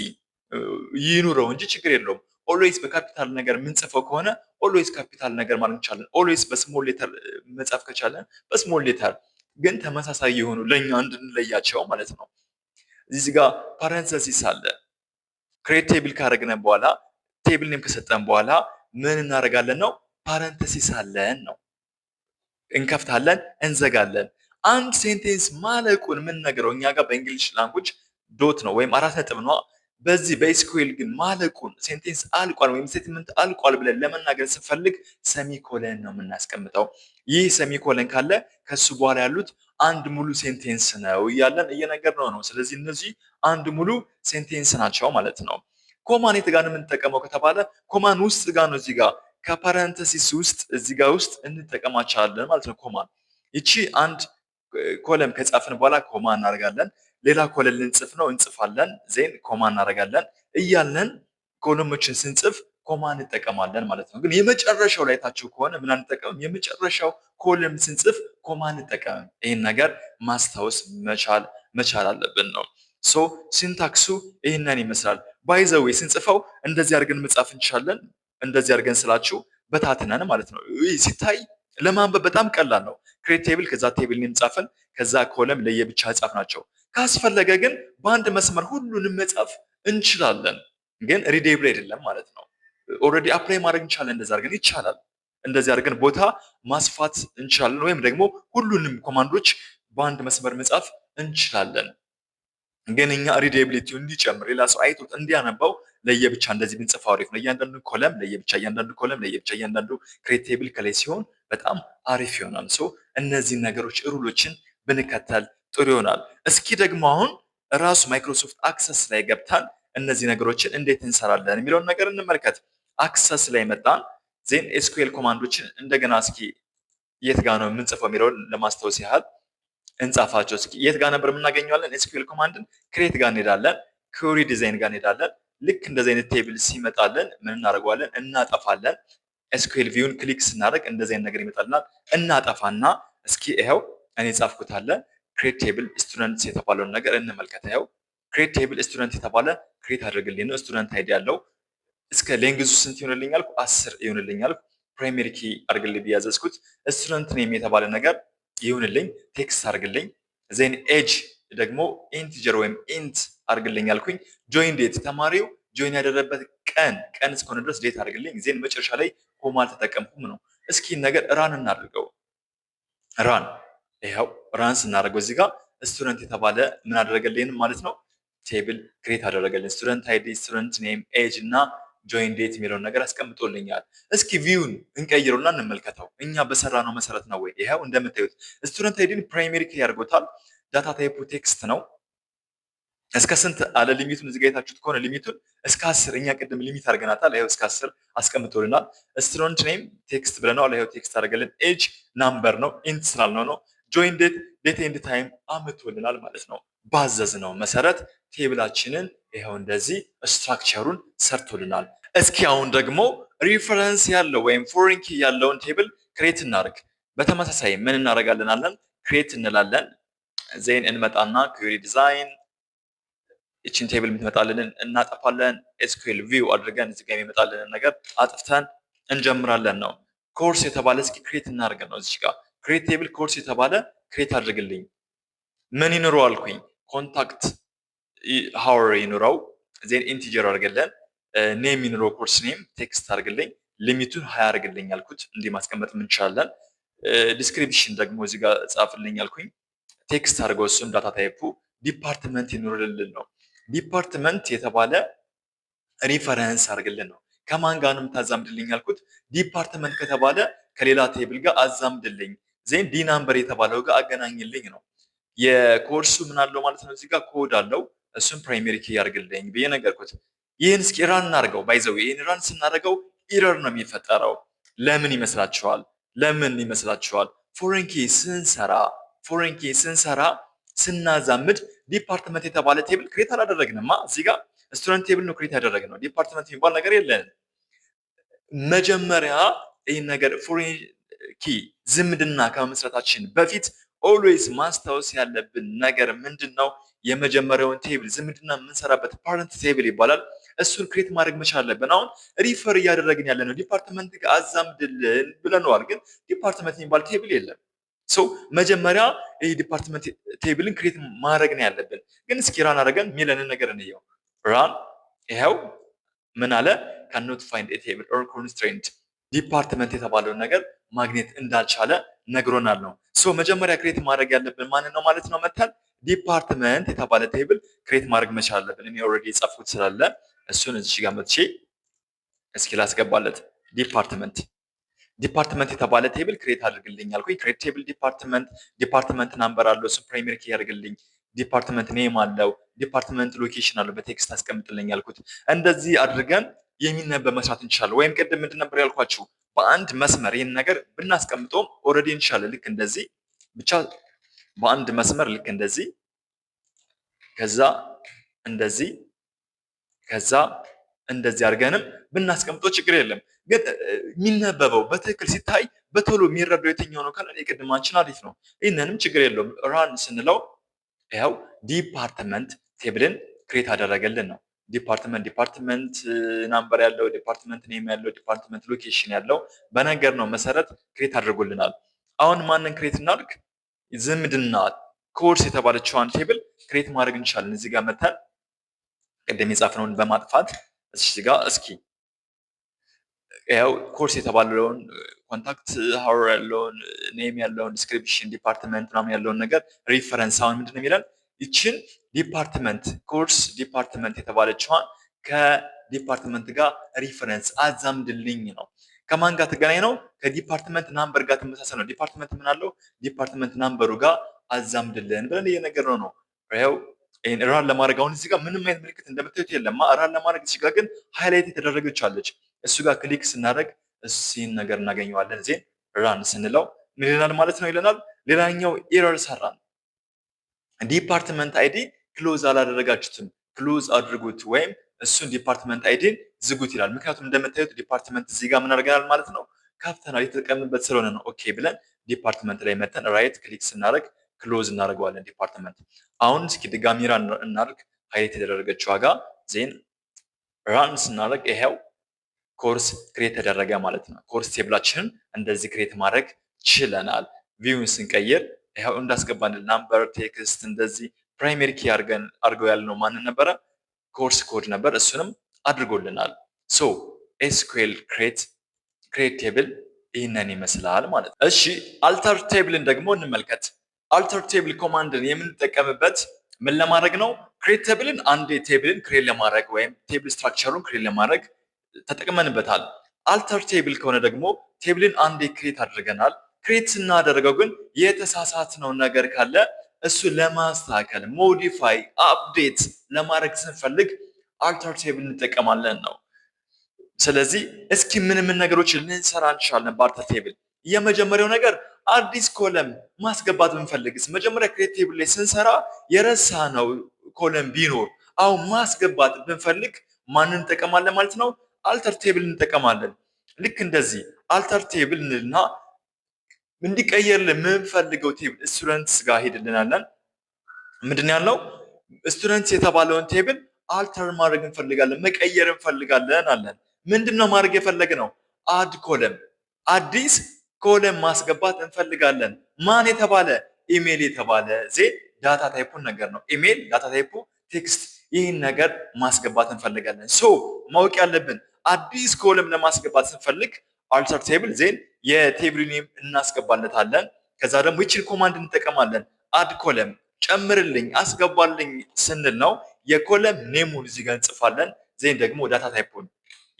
ይኑረው እንጂ ችግር የለውም። ኦልዌይስ በካፒታል ነገር የምንጽፈው ከሆነ ኦልዌይስ ካፒታል ነገር ማድረግ እንችላለን። ኦልዌይስ በስሞል ሌተር መጻፍ ከቻለን በስሞል ሌተር ግን ተመሳሳይ የሆኑ ለኛ እንድንለያቸው ማለት ነው። እዚህ ጋር ፓረንተሲስ አለ። ክሬት ቴብል ካደረግን በኋላ ቴብል ኔም ከሰጠን በኋላ ምን እናደርጋለን ነው? ፓረንተሲስ አለን ነው። እንከፍታለን፣ እንዘጋለን። አንድ ሴንቴንስ ማለቁን የምንነግረው እኛ ጋር በእንግሊሽ ላንጉጅ ዶት ነው ወይም 4 ነጥብ ነው። በዚህ በኤስኩኤል ግን ማለቁን ሴንቴንስ አልቋል ወይም ስቴትመንት አልቋል ብለን ለመናገር ስንፈልግ ሰሚኮለን ነው የምናስቀምጠው። ይህ ሰሚኮለን ካለ ከሱ በኋላ ያሉት አንድ ሙሉ ሴንቴንስ ነው እያለን እየነገርነው ነው። ስለዚህ እነዚህ አንድ ሙሉ ሴንቴንስ ናቸው ማለት ነው። ኮማን የት ጋር ነው የምንጠቀመው ከተባለ ኮማን ውስጥ ጋር ነው። እዚህ ጋር ከፓረንተሲስ ውስጥ እዚህ ጋር ውስጥ እንጠቀማቸዋለን ማለት ነው። ኮማን ይቺ አንድ ኮለም ከጻፍን በኋላ ኮማ እናደርጋለን። ሌላ ኮለን ልንጽፍ ነው እንጽፋለን። ዜን ኮማ እናደርጋለን እያለን ኮለሞችን ስንጽፍ ኮማ እንጠቀማለን ማለት ነው። ግን የመጨረሻው ላይ ታችሁ ከሆነ ምን አንጠቀምም። የመጨረሻው ኮለም ስንጽፍ ኮማ እንጠቀምም። ይህን ነገር ማስታወስ መቻል አለብን ነው። ሲንታክሱ ይህንን ይመስላል። ባይዘዌ ስንጽፈው እንደዚህ አድርገን መጻፍ እንችላለን። እንደዚህ አድርገን ስላችሁ በታትነን ማለት ነው። ሲታይ ለማንበብ በጣም ቀላል ነው። ክሬት ቴብል ከዛ ቴብል ኔም ጻፈን፣ ከዛ ኮለም ለየብቻ ጻፍ ናቸው። ካስፈለገ ግን በአንድ መስመር ሁሉንም መጻፍ እንችላለን። ግን ሪዴብል አይደለም ማለት ነው። ኦልሬዲ አፕላይ ማድረግ እንችላለን። እንደዛ አድርገን ይቻላል። እንደዚህ አድርገን ቦታ ማስፋት እንችላለን። ወይም ደግሞ ሁሉንም ኮማንዶች በአንድ መስመር መጻፍ እንችላለን። ግን እኛ ሪዴቢሊቲው እንዲጨምር ሌላ ሰው አይቶት እንዲያነባው ለየብቻ እንደዚህ ብንጽፍ አሪፍ ነው። እያንዳንዱ ኮለም ለየብቻ፣ እያንዳንዱ ኮለም ለየብቻ፣ እያንዳንዱ ክሬት ቴብል ከላይ ሲሆን በጣም አሪፍ ይሆናል። እነዚህ ነገሮች ሩሎችን ብንከተል ጥሩ ይሆናል። እስኪ ደግሞ አሁን ራሱ ማይክሮሶፍት አክሰስ ላይ ገብታን እነዚህ ነገሮችን እንዴት እንሰራለን የሚለውን ነገር እንመልከት። አክሰስ ላይ መጣን። ዜን ኤስኩኤል ኮማንዶችን እንደገና እስኪ የት ጋር ነው የምንጽፈው የሚለውን ለማስታወስ ያህል እንጻፋቸው። እስኪ የት ጋር ነበር የምናገኘዋለን? ኤስኩኤል ኮማንድን ክሬት ጋር እንሄዳለን፣ ኩዌሪ ዲዛይን ጋር እንሄዳለን፣ ልክ እንደዚህ አይነት ቴብል ሲመጣልን ምን እናደርገዋለን? እናጠፋለን። ኤስኩኤል ቪውን ክሊክ ስናደርግ እንደዚህ አይነት ነገር ይመጣልናል። እናጠፋና እስኪ ይኸው እኔ ጻፍኩት አለ ክሬት ቴብል ስቱደንትስ የተባለውን ነገር እንመልከት። ይኸው ክሬት ቴብል ስቱደንት የተባለ ክሬት አድርግልኝ ነው። ስቱደንት አይዲ ያለው እስከ ሌንግዙ ስንት ይሆንልኛል? 10 ይሆንልኛል። ፕራይመሪ ኪ አድርግልኝ ቢያዘዝኩት ስቱደንት ኔም የተባለ ነገር ይሁንልኝ፣ ቴክስት አድርግልኝ። ዜን ኤጅ ደግሞ ኢንቲጀር ወይም ኢንት አድርግልኝ አልኩኝ። ጆይን ዴት ተማሪው ጆይን ያደረበት ቀን እስከሆነ ድረስ ዴት አድርግልኝ። ዜን መጨረሻ ላይ ኮማ አልተጠቀምኩም ነው። እስኪ ነገር ራን እናድርገው። ራን ይኸው ራን ስናደርገው እዚህ ጋር ስቱደንት የተባለ ምን አደረገልኝ ማለት ነው? ቴብል ክሬት አደረገልን። ስቱደንት አይዲ፣ ስቱደንት ኔም፣ ኤጅ እና ጆይን ዴት የሚለውን ነገር አስቀምጦልኛል። እስኪ ቪውን እንቀይረውና እንመልከተው። እኛ በሰራ ነው መሰረት ነው ወይ? ይኸው እንደምታዩት ስቱደንት አይዲን ፕራይመሪ ኪ ያደርጎታል። ዳታ ታይፑ ቴክስት ነው። እስከ ስንት አለ ሊሚቱን? እዚህ ጋር የታችሁት ከሆነ ሊሚቱን እስከ 10 እኛ ቅድም ሊሚት አድርገናታል። ይኸው እስከ 10 አስቀምጦልናል። ስቱደንት ኔም ቴክስት ብለናል። ይኸው ቴክስት አድርገልን። ኤጅ ናምበር ነው፣ ኢንት ስላልነው ነው። ጆይን ዴት ዴት ኤንድ ታይም አምጥቶልናል ማለት ነው። ባዘዝነው መሰረት ቴብላችንን ይኸው እንደዚህ ስትራክቸሩን ሰርቶልናል። እስኪ አሁን ደግሞ ሪፈረንስ ያለው ወይም ፎሬን ኪ ያለውን ቴብል ክሬት እናድርግ። በተመሳሳይ ምን እናደርጋለን አለን? ክሬት እንላለን። ዜን እንመጣና ኩዌሪ ዲዛይን እቺን ቴብል የምትመጣልንን እናጠፋለን። ኤስኩኤል ቪው አድርገን እዚህ ጋር የሚመጣልንን ነገር አጥፍተን እንጀምራለን ነው። ኮርስ የተባለ እስኪ ክሬት እናደርገን ነው። እዚህ ጋር ክሬት ቴብል ኮርስ የተባለ ክሬት አድርግልኝ። ምን ይኑረው አልኩኝ? ኮንታክት ሃወር ይኑረው። ዜን ኢንቲጀር አድርገለን። ኔም ይኑረው፣ ኮርስ ኔም ቴክስት አድርግልኝ። ሊሚቱን 20 አድርግልኝ አልኩት። እንዲህ ማስቀመጥ እንችላለን። ዲስክሪፕሽን ደግሞ እዚህ ጋር ጻፍልኝ አልኩኝ። ቴክስት አድርገው እሱም ዳታ ታይፑ ዲፓርትመንት ይኑርልን ነው። ዲፓርትመንት የተባለ ሪፈረንስ አድርግልን ነው። ከማን ጋር ነው የምታዛምድልኝ ያልኩት? ዲፓርትመንት ከተባለ ከሌላ ቴብል ጋር አዛምድልኝ። ዜን ዲ ናምበር የተባለው ጋር አገናኝልኝ ነው። የኮርሱ ምን አለው ማለት ነው? እዚህ ጋር ኮድ አለው። እሱም ፕራይመሪ ኪ ያድርግልኝ ብዬ ነገርኩት። ይህን እስኪ ራን እናድርገው። ባይዘው ይህን ራን ስናደርገው ኢረር ነው የሚፈጠረው። ለምን ይመስላችኋል? ለምን ይመስላችኋል? ፎሬን ኪ ስንሰራ ስናዛምድ ዲፓርትመንት የተባለ ቴብል ክሬት አላደረግንማ። እዚህ ጋር ስቱደንት ቴብል ነው ክሬት ያደረግነው። ዲፓርትመንት የሚባል ነገር የለንም። መጀመሪያ ይህን ነገር ፎሬን ኪ ዝምድና ከመመስረታችን በፊት ኦልዌይስ ማስታወስ ያለብን ነገር ምንድን ነው? የመጀመሪያውን ቴብል ዝምድና የምንሰራበት ፓረንት ቴብል ይባላል። እሱን ክሬት ማድረግ መቻል አለብን። አሁን ሪፈር እያደረግን ያለ ነው ዲፓርትመንት ጋር አዛምድልን ብለነዋል፣ ግን ዲፓርትመንት የሚባል ቴብል የለም። መጀመሪያ ይህ ዲፓርትመንት ቴብልን ክሬት ማድረግ ነው ያለብን። ግን እስኪ ራን አድርገን የሚለንን ነገር እንየው። ራን ይኸው ምን አለ? ካኖት ፋይንድ ኤ ቴብል ኦር ኮንስትሬንት ዲፓርትመንት የተባለውን ነገር ማግኘት እንዳልቻለ ነግሮናል ነው። መጀመሪያ ክሬት ማድረግ ያለብን ማንን ነው ማለት ነው? መተን ዲፓርትመንት የተባለ ቴብል ክሬት ማድረግ መቻል አለብን። እኔ ኦልሬዲ የጻፍኩት ስላለ እሱን እዚህ ጋር መጥቼ እስኪ ላስገባለት። ዲፓርትመንት የተባለ ቴብል ክሬት አድርግልኝ አልኩኝ። ክሬት ቴብል ዲፓርትመንት ናምበር አለው። እሱ ፕራይመሪ ኪ ያድርግልኝ። ዲፓርትመንት ኔም አለው። ዲፓርትመንት ሎኬሽን አለው። በቴክስት አስቀምጥልኝ አልኩት። እንደዚህ አድርገን የሚነበብ መስራት እንችላለን። ወይም ቅድም ምንድን ነበር ያልኳችሁ? በአንድ መስመር ይህን ነገር ብናስቀምጠውም ኦልሬዲ እንችላለን። ልክ እንደዚህ ብቻ በአንድ መስመር ልክ እንደዚህ፣ ከዛ እንደዚህ፣ ከዛ እንደዚህ አድርገንም ብናስቀምጠው ችግር የለም። ግን የሚነበበው በትክክል ሲታይ በቶሎ የሚረዳው የትኛው ነው ካለ የቅድማችን አሪፍ ነው። ይህንንም ችግር የለውም። ራን ስንለው ይኸው ዲፓርትመንት ቴብልን ክሬት አደረገልን ነው። ዲፓርትመንት ናምበር ያለው፣ ዲፓርትመንት ኔም ያለው፣ ዲፓርትመንት ሎኬሽን ያለው በነገር ነው መሰረት ክሬት አድርጎልናል። አሁን ማንን ክሬት እናድርግ? ዝምድና ኮርስ የተባለችዋን ቴብል ክሬት ማድረግ እንችላለን። እዚህ ጋር መተን ቅድም የጻፍነውን በማጥፋት እዚህ ጋር እስኪ ያው ኮርስ የተባለውን ኮንታክት ሃወር ያለውን ኔም ያለውን ዲስክሪፕሽን ዲፓርትመንት ምናምን ያለውን ነገር ሪፈረንስ አሁን ምንድን ነው የሚለን? ይችን ዲፓርትመንት ኮርስ ዲፓርትመንት የተባለችዋን ከዲፓርትመንት ጋር ሪፈረንስ አዛምድልኝ ነው። ከማን ጋር ትገናኝ ነው? ከዲፓርትመንት ናምበር ጋር ተመሳሳይ ነው። ዲፓርትመንት ምን አለው? ዲፓርትመንት ናምበሩ ጋር አዛምድልን ብለን እየነገርነው ነው። ይኸው ይሄን ራን ለማድረግ አሁን እዚህ ጋር ምንም አይነት ምልክት እንደምታዩት የለም። ራን ለማድረግ እዚህ ጋር ግን ሃይላይት የተደረገች አለች። እሱ ጋር ክሊክ ስናደርግ እሱን ነገር እናገኘዋለን። ዜን ራን ስንለው ምን ይለናል ማለት ነው ይለናል። ሌላኛው ኤረር ሰራን። ዲፓርትመንት አይዲ ክሎዝ አላደረጋችሁትም፣ ክሎዝ አድርጉት ወይም እሱን ዲፓርትመንት አይዲን ዝጉት ይላል። ምክንያቱም እንደምታዩት ዲፓርትመንት እዚህ ጋር ምን አድርገናል ማለት ነው ከፍተናል፣ የተጠቀምንበት ስለሆነ ነው። ኦኬ ብለን ዲፓርትመንት ላይ መተን ራይት ክሊክ ስናደርግ ክሎዝ እናደርገዋለን ዲፓርትመንት። አሁን እስኪ ድጋሚ ራን እናድርግ። ሃይላይት የተደረገችው ዋጋ ዜን ራን ስናደርግ ይሄው ኮርስ ክሬት ተደረገ ማለት ነው። ኮርስ ቴብላችንን እንደዚህ ክሬት ማድረግ ችለናል። ቪውን ስንቀይር ይሄው እንዳስገባን ናምበር ቴክስት እንደዚህ ፕራይመሪ ኪ አድርገው ያልነው ማንን ነበረ? ኮርስ ኮድ ነበር። እሱንም አድርጎልናል። ሶ ኤስኩኤል ክሬት ቴብል ይህንን ይመስላል ማለት ነው። እሺ አልተር ቴብልን ደግሞ እንመልከት። አልተር ቴብል ኮማንድን የምንጠቀምበት ምን ለማድረግ ነው? ክሬት ቴብልን አንዴ ቴብልን ክሬት ለማድረግ ወይም ቴብል ስትራክቸሩን ክሬት ለማድረግ ተጠቅመንበታል። አልተር ቴብል ከሆነ ደግሞ ቴብልን አንዴ ክሬት አድርገናል። ክሬት ስናደርገው ግን የተሳሳትነው ነገር ካለ እሱ ለማስተካከል ሞዲፋይ አፕዴት ለማድረግ ስንፈልግ አልተር ቴብል እንጠቀማለን ነው። ስለዚህ እስኪ ምን ነገሮች ልንሰራ እንችላለን በአልተር ቴብል? የመጀመሪያው ነገር አዲስ ኮለም ማስገባት ብንፈልግስ መጀመሪያ ክሬት ቴብል ላይ ስንሰራ የረሳነው ኮለም ቢኖር አሁን ማስገባት ብንፈልግ ማንን እንጠቀማለን ማለት ነው? አልተር ቴብል እንጠቀማለን። ልክ እንደዚህ አልተር ቴብል እና እንዲቀየርልን የምንፈልገው ቴብል ስቱደንትስ ጋር ሄድልናለን። ምንድን ያለው ስቱደንትስ የተባለውን ቴብል አልተር ማድረግ እንፈልጋለን፣ መቀየር እንፈልጋለን አለን። ምንድነው ማድረግ የፈለግነው? አድ ኮለም፣ አዲስ ኮለም ማስገባት እንፈልጋለን። ማን የተባለ? ኢሜል የተባለ ዜን ዳታ ታይፑን ነገር ነው። ኢሜል ዳታ ታይፑ ቴክስት፣ ይህን ነገር ማስገባት እንፈልጋለን። ሶ ማወቅ ያለብን አዲስ ኮለም ለማስገባት ስንፈልግ አልተር ቴብል ዜን የቴብል ኔም እናስገባለታለን። ከዛ ደግሞ ይችን ኮማንድ እንጠቀማለን። አድ ኮለም ጨምርልኝ፣ አስገባልኝ ስንል ነው የኮለም ኔሙን እዚህ ጋር እንጽፋለን። ዜን ደግሞ ዳታ ታይፑን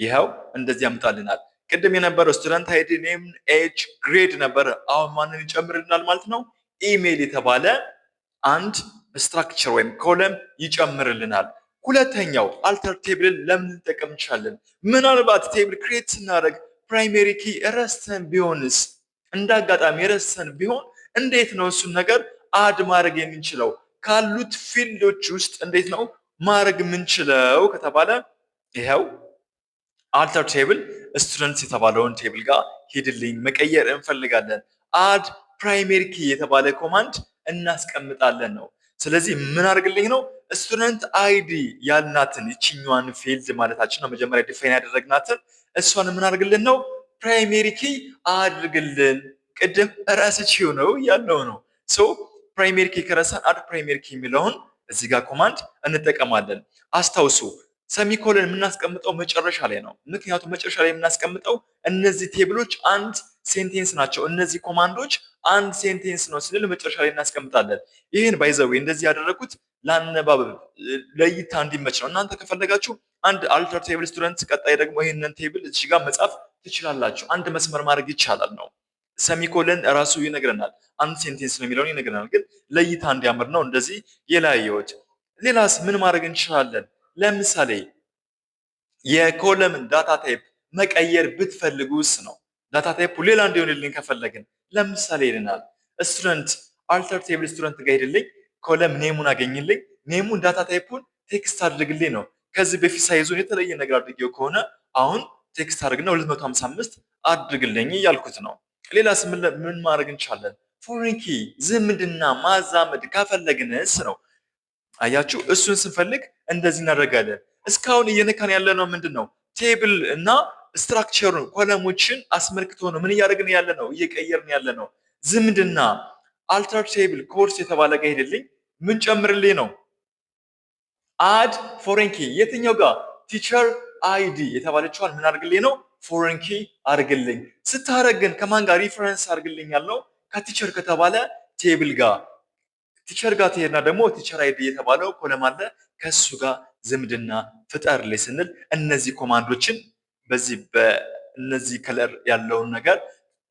ይኸው እንደዚህ ያምጣልናል። ቅድም የነበረው ስቱደንት አይዲ ኔም ኤጅ ግሬድ ነበር። አሁን ማንን ይጨምርልናል ማለት ነው? ኢሜል የተባለ አንድ ስትራክቸር ወይም ኮለም ይጨምርልናል። ሁለተኛው አልተር ቴብልን ለምን እንጠቀም እንችላለን? ምናልባት ቴብል ክሬት ስናደርግ ፕራይሜሪ ኪ ረስተን ቢሆንስ? እንደ አጋጣሚ ረስተን ቢሆን እንዴት ነው እሱን ነገር አድ ማድረግ የምንችለው? ካሉት ፊልዶች ውስጥ እንዴት ነው ማድረግ የምንችለው ከተባለ ይኸው አልተር ቴብል ስቱደንትስ የተባለውን ቴብል ጋር ሂድልኝ፣ መቀየር እንፈልጋለን። አድ ፕራይሜሪ ኪ የተባለ ኮማንድ እናስቀምጣለን ነው። ስለዚህ ምን አድርግልኝ ነው? ስቱደንት አይዲ ያልናትን ይችኛዋን ፊልድ ማለታችን ነው። መጀመሪያ ዲፋይን ያደረግናትን እሷን ምን አድርግልን ነው? ፕራይሜሪ ኪ አድርግልን። ቅድም ራስችው ነው ያለው ነው። ሶ ፕራይሜሪ ኪ ከረሳን አድ ፕራይሜሪ ኪ የሚለውን እዚህ ጋር ኮማንድ እንጠቀማለን። አስታውሱ ሰሚኮለን የምናስቀምጠው መጨረሻ ላይ ነው። ምክንያቱም መጨረሻ ላይ የምናስቀምጠው እነዚህ ቴብሎች አንድ ሴንቴንስ ናቸው። እነዚህ ኮማንዶች አንድ ሴንቴንስ ነው ስንል መጨረሻ ላይ እናስቀምጣለን። ይህን ባይዘዌ እንደዚህ ያደረኩት ለአነባበብ ለእይታ እንዲመች ነው። እናንተ ከፈለጋችሁ አንድ አልተር ቴብል ስቱደንት፣ ቀጣይ ደግሞ ይህንን ቴብል እዚህ ጋር መጻፍ ትችላላችሁ። አንድ መስመር ማድረግ ይቻላል ነው። ሰሚኮለን ራሱ ይነግረናል። አንድ ሴንቴንስ ነው የሚለውን ይነግረናል። ግን ለእይታ እንዲያምር ነው እንደዚህ የላየሁት። ሌላስ ምን ማድረግ እንችላለን? ለምሳሌ የኮለምን ዳታ ታይፕ መቀየር ብትፈልጉስ ነው። ዳታ ታይፑ ሌላ እንዲሆንልኝ ከፈለግን ለምሳሌ ይልናል ስቱደንት አልተር ቴብል ስቱደንት ጋር ሄድልኝ፣ ኮለም ኔሙን አገኝልኝ፣ ኔሙን ዳታ ታይፑን ቴክስት አድርግልኝ ነው። ከዚህ በፊት ሳይዙን የተለየ ነገር አድርጌው ከሆነ አሁን ቴክስት አድርግና 255 አድርግልኝ እያልኩት ነው። ሌላስ ምን ማድረግ እንችላለን? ፎሬን ኪ ዝምድና ማዛመድ ካፈለግንስ ነው። አያችሁ እሱን ስንፈልግ እንደዚህ እናደርጋለን። እስካሁን እየነካን ያለ ነው ምንድን ነው? ቴብል እና ስትራክቸሩ ኮለሞችን አስመልክቶ ነው ምን እያደረግን ያለ ነው? እየቀየርን ያለ ነው። ዝምድና አልተር ቴብል ኮርስ የተባለ ጋር ሄድልኝ፣ ምን ጨምርልኝ ነው? አድ ፎሬን ኪ የትኛው ጋር? ቲቸር አይዲ የተባለችዋን ምን አድርግልኝ ነው? ፎሬን ኪ አድርግልኝ። ስታረግን ከማን ጋር ሪፈረንስ አድርግልኝ ያለው? ከቲቸር ከተባለ ቴብል ጋር ቲቸር ጋር ትሄድና ደግሞ ቲቸር አይዲ የተባለው ኮለም አለ ከሱ ጋር ዝምድና ፍጠርልኝ ስንል እነዚህ ኮማንዶችን በዚህ በእነዚህ ከለር ያለውን ነገር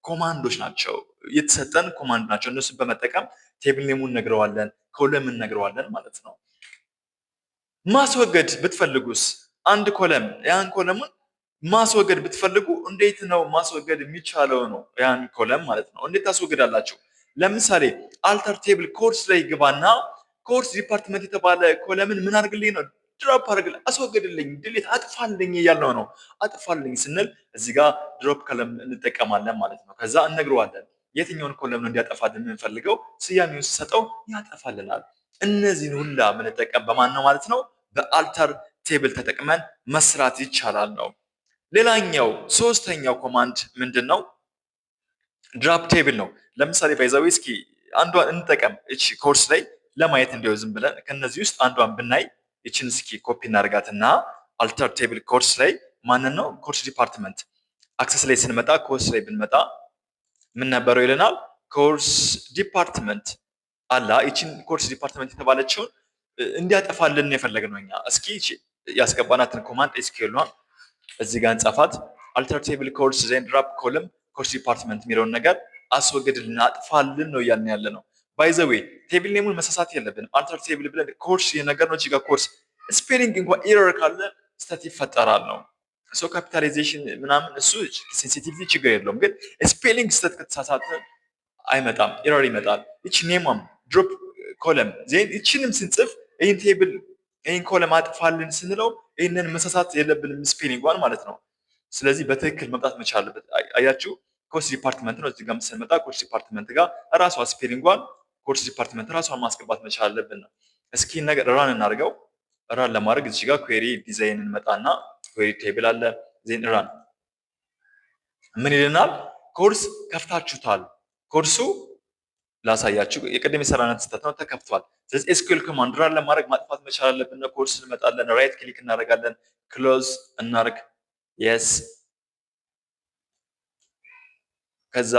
ኮማንዶች ናቸው፣ የተሰጠን ኮማንድ ናቸው። እነሱን በመጠቀም ቴብል ኔሙን ነግረዋለን፣ ኮለም ነግረዋለን ማለት ነው። ማስወገድ ብትፈልጉስ አንድ ኮለም ያን ኮለሙን ማስወገድ ብትፈልጉ እንዴት ነው ማስወገድ የሚቻለው ነው? ያን ኮለም ማለት ነው እንዴት ታስወግዳላችሁ? ለምሳሌ አልተር ቴብል ኮርስ ላይ ግባና ኮርስ ዲፓርትመንት የተባለ ኮለምን ምን አድርግልኝ ነው? ድሮፕ አድርግልኝ፣ አስወግድልኝ፣ ድሌት አጥፋልኝ እያልነው ነው። አጥፋልኝ ስንል እዚህ ጋር ድሮፕ ኮለም እንጠቀማለን ማለት ነው። ከዛ እነግረዋለን የትኛውን ኮለም ነው እንዲያጠፋልን የምንፈልገው፣ ስያሜውን ሲሰጠው ያጠፋልናል። እነዚህን ሁላ የምንጠቀም በማን ነው ማለት ነው? በአልተር ቴብል ተጠቅመን መስራት ይቻላል ነው። ሌላኛው ሶስተኛው ኮማንድ ምንድን ነው? ድራፕ ቴብል ነው። ለምሳሌ ባይዛዊ እስኪ አንዷን እንጠቀም። እቺ ኮርስ ላይ ለማየት እንዲያው ዝም ብለን ከነዚህ ውስጥ አንዷን ብናይ እቺን እስኪ ኮፒ እናደርጋትና አልተር ቴብል ኮርስ ላይ ማንን ነው? ኮርስ ዲፓርትመንት አክሰስ ላይ ስንመጣ ኮርስ ላይ ብንመጣ ምን ነበረው ይለናል? ኮርስ ዲፓርትመንት አላ። እቺን ኮርስ ዲፓርትመንት የተባለችውን እንዲያጠፋልን የፈለግነው እኛ። እስኪ እቺ ያስገባናትን ኮማንድ ኤስኪዩኤል እዚህ ጋር እንጻፋት። አልተር ቴብል ኮርስ ዜን ድራፕ ኮለም ኮርስ ዲፓርትመንት የሚለውን ነገር አስወግድልን፣ አጥፋልን ነው እያልን ያለ ነው። ባይ ዘ ዌይ ቴብል ኔሙን መሳሳት የለብንም። አልተር ቴብል ብለን ኮርስ የነገር ነው። እዚህ ጋር ኮርስ ስፔሊንግ እንኳን ኤረር ካለ ስህተት ይፈጠራል ነው። ሶ ካፒታላይዜሽን ምናምን እሱ ሴንሲቲቪቲ ችግር የለውም፣ ግን ስፔሊንግ ስህተት ከተሳሳተ አይመጣም፣ ኤረር ይመጣል። እቺ ኔማም ድሮፕ ኮለም ዜን እቺንም ስንጽፍ ይህን ቴብል ይህን ኮለም አጥፋልን ስንለው ይህንን መሳሳት የለብንም ስፔሊንጓን ማለት ነው። ስለዚህ በትክክል መምጣት መቻል አለበት። አያችሁ ኮርስ ዲፓርትመንት ነው። እዚህ ጋር ስንመጣ ኮርስ ዲፓርትመንት ጋር ራሷ ስፔሊንጓን ኮርስ ዲፓርትመንት ራሷን ማስገባት መቻል አለብን ነው። እስኪ ነገር ራን እናድርገው። ራን ለማድረግ እዚህ ጋር ኩዌሪ ዲዛይን እንመጣና ኩዌሪ ቴብል አለ ዜን ራን ምን ይልናል? ኮርስ ከፍታችሁታል። ኮርሱ ላሳያችሁ የቀደም የሰራናት ስህተት ነው፣ ተከፍቷል። ስለዚህ ኤስኪዩኤል ኮማንድ ራን ለማድረግ ማጥፋት መቻል አለብን። ኮርስ እንመጣለን፣ ራይት ክሊክ እናደርጋለን፣ ክሎዝ እናርግ፣ የስ ከዛ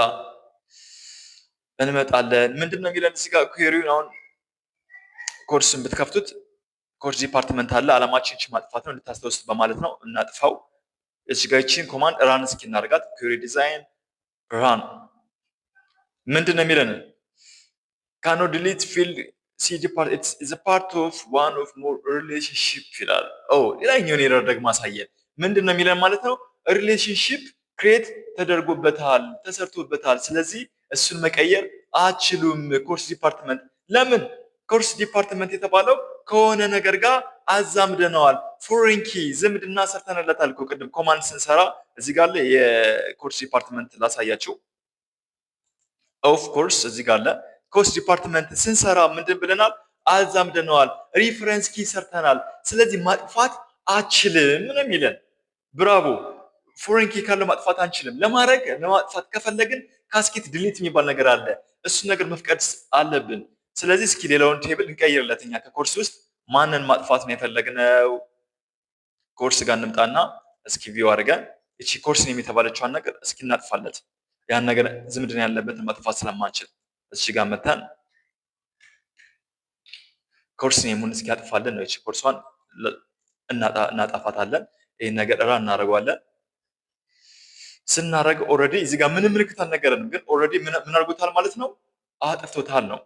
እንመጣለን። ምንድነው የሚለን እዚህ ጋር ኩዌሪውን አሁን ኮርስን ብትከፍቱት ኮርስ ዲፓርትመንት አለ። አላማችን እቺ ማጥፋት ነው እንድታስተውሉት በማለት ነው። እናጥፋው። እዚህ ጋር እቺን ኮማንድ ራን እስኪ እናደርጋት። ኩዌሪ ዲዛይን ራን ምንድነው የሚለን? ካኖ ዲሊት ፊልድ ሲ ዲፓርት ኢትስ ፓርት ኦፍ ዋን ኦፍ ሞር ሪሌሽንሺፕ ይላል። ኦ ሌላኛውን ኤረር ደግሞ አሳየን። ምንድነው የሚለን ማለት ነው? ሪሌሽንሺፕ ክሬት ተደርጎበታል፣ ተሰርቶበታል። ስለዚህ እሱን መቀየር አችሉም። ኮርስ ዲፓርትመንት ለምን? ኮርስ ዲፓርትመንት የተባለው ከሆነ ነገር ጋር አዛምደነዋል። ፎሬን ኪ ዝምድና ሰርተንለታል እኮ ቅድም ኮማንድ ስንሰራ። እዚህ ጋር የኮርስ ዲፓርትመንት ላሳያችሁ። ኦፍ ኮርስ እዚህ ጋር ኮርስ ዲፓርትመንት ስንሰራ ምንድን ብለናል? አዛምደነዋል። ሪፈረንስ ኪ ሰርተናል። ስለዚህ ማጥፋት አችልም ነው የሚለን። ብራቮ። ፎሬን ኪ ካለው ማጥፋት አንችልም። ለማጥፋት ከፈለግን ካስኬት ዲሊት የሚባል ነገር አለ። እሱን ነገር መፍቀድ አለብን። ስለዚህ እስኪ ሌላውን ቴብል እንቀይርለት። እኛ ከኮርስ ውስጥ ማንን ማጥፋት ነው የፈለግነው? ኮርስ ጋር እንምጣና እስኪ ቪው አድርገን እቺ ኮርስ ኔም የተባለችዋን ነገር እስኪ እናጥፋለት። ያን ነገር ዝምድና ያለበትን ማጥፋት ስለማንችል እሺ ጋር መተን ኮርስ ኔሙን እስኪ ያጥፋለን ነው። እቺ ኮርሷን እናጣፋታለን። ይሄን ነገር ራ እናደርገዋለን። ስናደርግ ኦልሬዲ እዚህ ጋር ምንም ምልክት አልነገረንም፣ ግን ኦልሬዲ ምን አድርጎታል ማለት ነው? አጥፍቶታል ነው።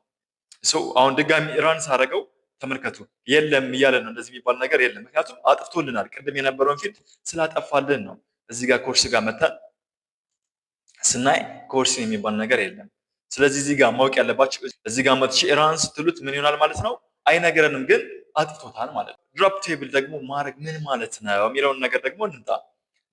አሁን ድጋሚ ራን ሳደርገው ተመልከቱ፣ የለም እያለ ነው። እንደዚህ የሚባል ነገር የለም፣ ምክንያቱም አጥፍቶልናል። ቅድም የነበረውን ፊልድ ስላጠፋልን ነው። እዚህ ጋር ኮርስ ጋር መተን ስናይ ኮርስ የሚባል ነገር የለም። ስለዚህ እዚህ ጋር ማወቅ ያለባችሁ እዚህ ጋር መጥቼ ራን ስትሉት ምን ይሆናል ማለት ነው? አይነገረንም፣ ግን አጥፍቶታል ማለት ነው። ድሮፕ ቴብል ደግሞ ማድረግ ምን ማለት ነው የሚለውን ነገር ደግሞ እንምጣ።